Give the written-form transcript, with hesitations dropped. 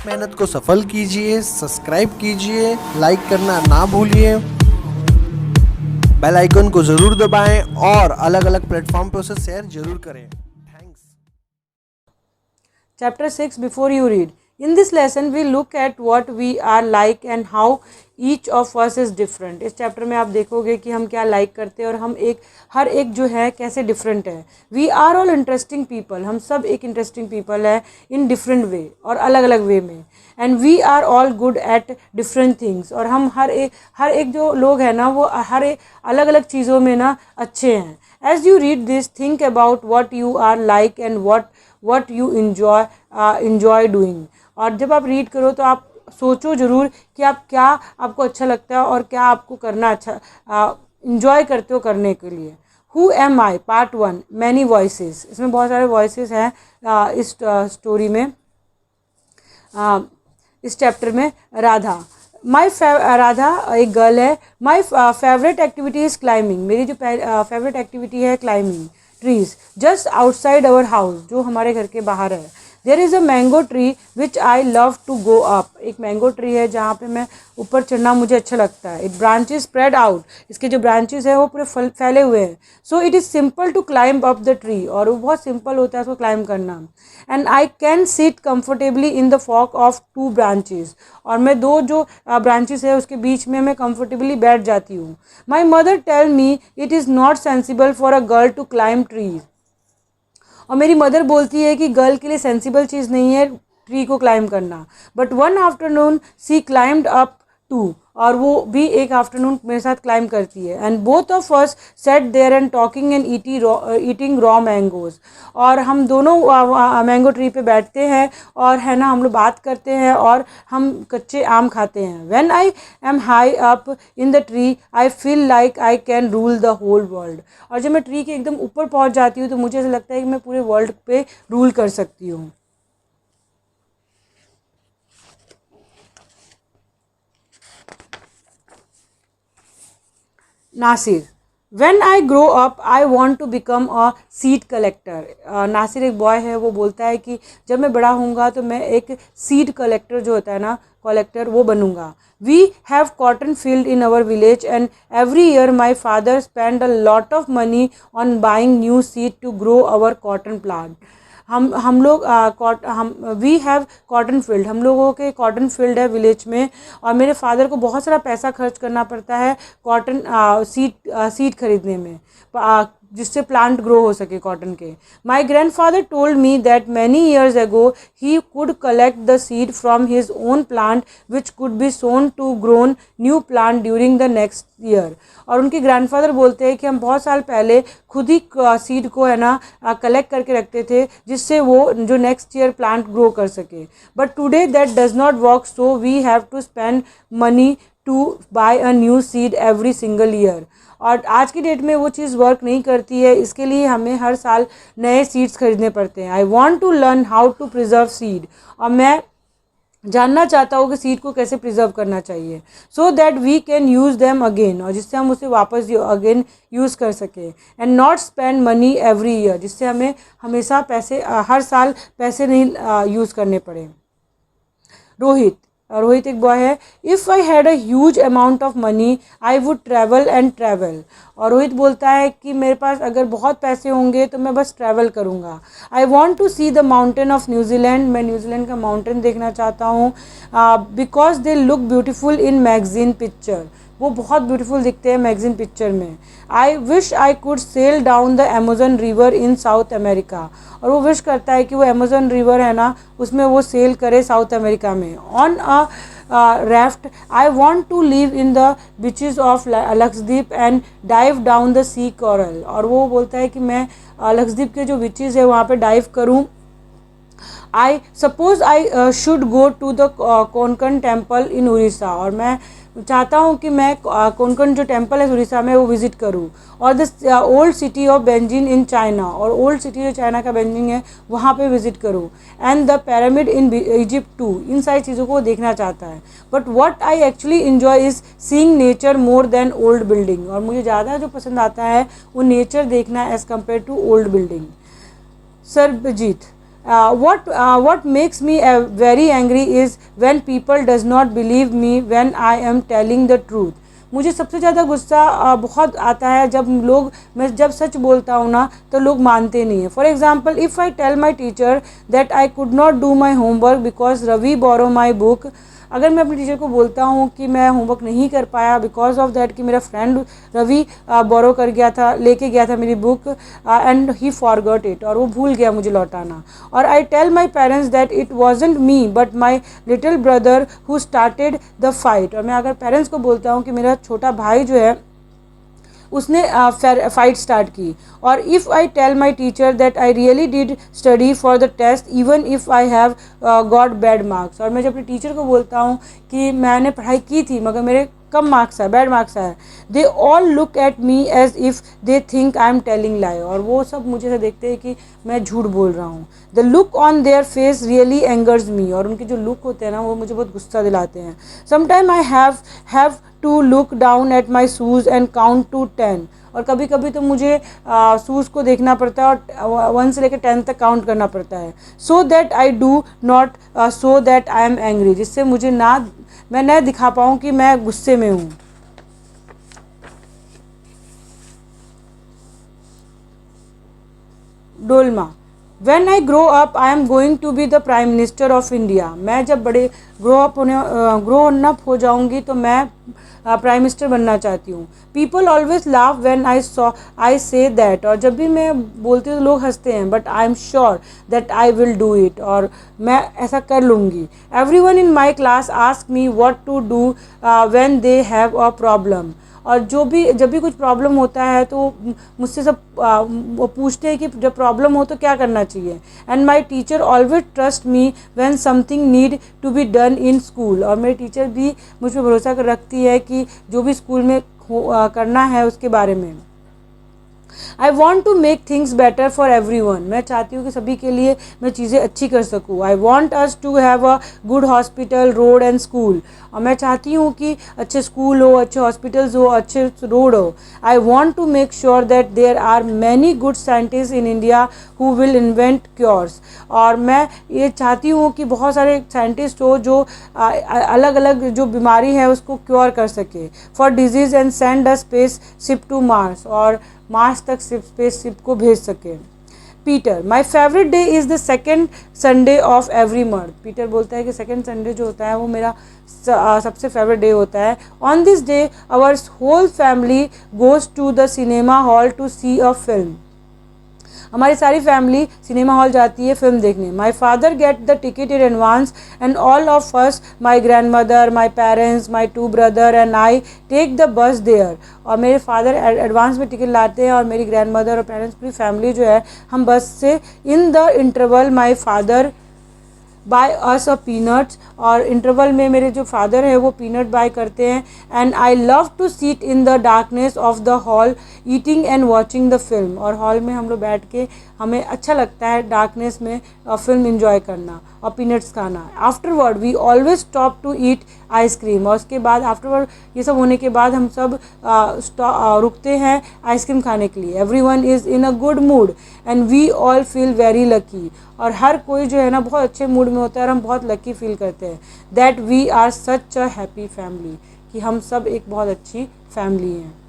मेहनत को सफल कीजिए, सब्सक्राइब कीजिए, लाइक करना ना भूलिए, बेल आइकन को जरूर दबाएं और अलग अलग प्लेटफॉर्म पे उसे शेयर जरूर करें। Thanks. Chapter 6 Before you read. In this lesson we look at what we are like and how each of us is different. इस चैप्टर में आप देखोगे कि हम क्या लाइक करते हैं और हम हर एक जो है कैसे डिफरेंट है। We are all interesting people, हम सब एक इंटरेस्टिंग पीपल है इन डिफरेंट वे और अलग अलग वे में। And we are all good at different things, और हम हर एक जो लोग हैं ना वो हर एक अलग अलग चीज़ों में ना अच्छे हैं। As you read this think about what you are like and what you enjoy doing. और जब आप रीड करो तो आप सोचो ज़रूर कि आप क्या आपको अच्छा लगता है और क्या आपको करना अच्छा इन्जॉय करते हो करने के लिए। Who am I part 1 many voices. इसमें बहुत सारे वॉइसेस हैं इस स्टोरी में, इस चैप्टर में। राधा राधा एक गर्ल है। My favourite activity is climbing. मेरी जो फेवरेट एक्टिविटी है climbing trees just outside our house, जो हमारे घर के बाहर है। There is a mango tree which I love to go up. एक मैंगो ट्री है जहाँ पे मैं ऊपर चढ़ना मुझे अच्छा लगता है। इट ब्रांचेस स्प्रेड आउट, इसके जो ब्रांचेस है वो पूरे फैले हुए हैं। So it is simple to climb up the tree, और वो बहुत सिंपल होता है उसको क्लाइंब करना। And I can sit comfortably in the fork of 2 branches, और मैं दो जो ब्रांचेस है उसके बीच में मैं कम्फर्टेबली बैठ जाती हूँ। My mother tell me it is not sensible for a girl to climb trees. और मेरी मदर बोलती है कि गर्ल के लिए सेंसिबल चीज़ नहीं है ट्री को क्लाइंब करना। But one afternoon she climbed up too, और वो भी एक आफ्टरनून मेरे साथ क्लाइंब करती है। And both of us sat there and talking and eating raw mangoes. और हम दोनों मैंगो ट्री पे बैठते हैं और है ना हम लोग बात करते हैं और हम कच्चे आम खाते हैं। When I am high up in the tree I feel like I can rule the whole world. और जब मैं ट्री के एकदम ऊपर पहुंच जाती हूँ तो मुझे ऐसा लगता है कि मैं पूरे वर्ल्ड पे रूल कर सकती हूँ। Nasir When I grow up, I want to become a seed collector. Nasir एक बॉय है, वो बोलता है कि जब मैं बड़ा होऊंगा तो मैं एक सीड कलेक्टर जो होता है ना कलेक्टर वो बनूंगा। We have cotton field in our village and every year my father spend a lot of money on buying new seed to grow our cotton plant. हम लोग वी हैव कॉटन फील्ड, हम लोगों के cotton field है village में, और मेरे father को बहुत सारा पैसा खर्च करना पड़ता है कॉटन सीड खरीदने में, जिससे प्लांट ग्रो हो सके कॉटन के। My grand father told me that many years ago he could collect the seed from his own plant which could be sown to grown new plant during the next year. और उनके grandfather बोलते हैं कि हम बहुत साल पहले खुद ही सीड को है ना कलेक्ट करके रखते थे जिससे वो जो नेक्स्ट ईयर प्लांट ग्रो कर सके। But today that does not work, so we have to spend money to buy a new seed every single year. और आज की डेट में वो चीज़ वर्क नहीं करती है, इसके लिए हमें हर साल नए सीड्स खरीदने पड़ते हैं। I want to learn how to preserve seed, और मैं जानना चाहता हूँ कि सीड को कैसे प्रिजर्व करना चाहिए, so that we can use them again, और जिससे हम उसे वापस अगेन यूज़ कर सकें। And not spend money every year, जिससे हमें हमेशा पैसे हर साल पैसे नहीं यूज़ करने पड़े। रोहित एक बॉय है। If I had a huge amount of money I would travel and travel. और रोहित बोलता है कि मेरे पास अगर बहुत पैसे होंगे तो मैं बस ट्रैवल करूँगा। I want to see the mountain of New Zealand, मैं न्यूजीलैंड का माउंटेन देखना चाहता हूँ। Because they look beautiful in magazine picture, वो बहुत ब्यूटीफुल दिखते हैं मैगजीन पिक्चर में। I wish I could sail down the Amazon river in South America, और वो विश करता है कि वो अमेजन रिवर है ना उसमें वो सेल करे साउथ अमेरिका में। On a raft I want to live in the beaches of Lakshadweep and dive down the sea coral। और वो बोलता है कि मैं लक्षद्वीप के जो बीचेस है वहाँ पे डाइव करूँ। I suppose I should go to the Konark temple in Orissa, और मैं चाहता हूँ कि मैं कोनकन जो टेम्पल है उड़ीसा में वो विज़िट करूँ। और the old city of Beijing in China, और ओल्ड सिटी जो चाइना का बेंजिंग है वहाँ पे विज़िट करूँ। And the pyramid in Egypt too, इन सारी चीज़ों को देखना चाहता है। But what I actually enjoy is seeing nature more than old building, और मुझे ज़्यादा जो पसंद आता है वो नेचर देखना as compare to old building. Sarabjit what makes me very angry is when people does not believe me when I am telling the truth. मुझे सबसे ज़्यादा गुस्सा बहुत आता है जब मैं जब सच बोलता हूँ ना तो लोग मानते नहीं हैं. For example, if I tell my teacher that I could not do my homework because Ravi borrow my book. अगर मैं अपने टीचर को बोलता हूँ कि मैं होमवर्क नहीं कर पाया बिकॉज ऑफ दैट कि मेरा फ्रेंड रवि बोरो कर गया था, लेके गया था मेरी book, and he forgot it, और वो भूल गया मुझे लौटाना. और I tell my parents that it wasn't me but my little brother who started the fight. और मैं अगर पेरेंट्स को बोलता हूँ कि मेरा छोटा भाई जो है उसने फाइट स्टार्ट की. और if I tell my teacher that I really did study for the test even if I have got bad marks. और मैं जब अपने टीचर को बोलता हूँ कि मैंने पढ़ाई की थी मगर मेरे कम मार्क्स आए, बैड मार्क्स आए, they all look at me as if they think I am telling lie. और वो सब मुझे से देखते हैं कि मैं झूठ बोल रहा हूँ. The look on their face really angers me. और उनके जो लुक होते हैं ना वो मुझे बहुत गुस्सा दिलाते हैं. Sometime I have to look down at my shoes and count to 10. और कभी कभी तो मुझे शूज़ को देखना पड़ता है और 1 से लेकर 10 तक काउंट करना पड़ता है. So that I do not so that I am angry. जिससे मुझे मैं न दिखा पाऊँ कि मैं गुस्से में हूँ. Dolma. When I grow up, I am going to be the Prime Minister of India. मैं जब बड़े ग्रो अप हो जाऊंगी तो मैं प्राइम मिनिस्टर बनना चाहती हूँ. People always laugh when I say that. और जब भी मैं बोलती हूँ तो लोग हंसते हैं. But I am sure that I will do it. और मैं ऐसा कर लूँगी. Everyone in my class ask me what to do when they have a problem. और जब भी कुछ प्रॉब्लम होता है तो मुझसे सब वो पूछते हैं कि जब प्रॉब्लम हो तो क्या करना चाहिए. And my teacher always trust me when something need to be done in school. और मेरी टीचर भी मुझ पर भरोसा कर रखती है कि जो भी स्कूल में करना है उसके बारे में. I want to make things better for every one. मैं चाहती हूँ कि सभी के लिए मैं चीज़ें अच्छी कर सकूँ. I want us to have a good hospital, road and school. और मैं चाहती हूँ कि अच्छे स्कूल हो, अच्छे हॉस्पिटल्स हो, अच्छे रोड हो. I want to make sure that there are many good scientist in India who will invent cures. और मैं ये चाहती हूँ कि बहुत सारे साइंटिस्ट हो जो अलग अलग जो बीमारी है उसको क्योर कर सके. For disease and send a space ship to Mars. और मार्स तक स्पेस शिप को भेज सके. Peter. My favourite day is the second Sunday of every month. Peter बोलता है कि सेकेंड संडे जो होता है वो मेरा सबसे फेवरेट डे होता है. On this day our whole family goes to the cinema hall to see a film. हमारी सारी फैमिली सिनेमा हॉल जाती है फिल्म देखने. My father get the ticket in advance and all of us, my grand mother, my parents, my 2 brother and I take the bus there. और मेरे father advance में ticket लाते हैं और मेरी ग्रैंड मदर और पेरेंट्स पूरी फैमिली जो है हम बस से. In the interval my father by us a peanuts. और इंटरवल में मेरे जो फादर है वो पीनट बाय करते हैं. And I love to seat in the darkness of the hall eating and watching the film. और हॉल में हम लोग बैठ के हमें अच्छा लगता है डार्कनेस में फिल्म इंजॉय करना और पीनट्स खाना. Afterward we always stop to eat ice cream. और उसके बाद आफ्टरवर्ड ये सब होने के बाद हम सब रुकते हैं आइसक्रीम खाने के लिए. Every one is in a good mood and we all feel very lucky. और हर कोई जो है ना बहुत अच्छे मूड में होता है और हम बहुत लकी फील करते हैं. That we are such a happy family. कि हम सब एक बहुत अच्छी फैमिली हैं.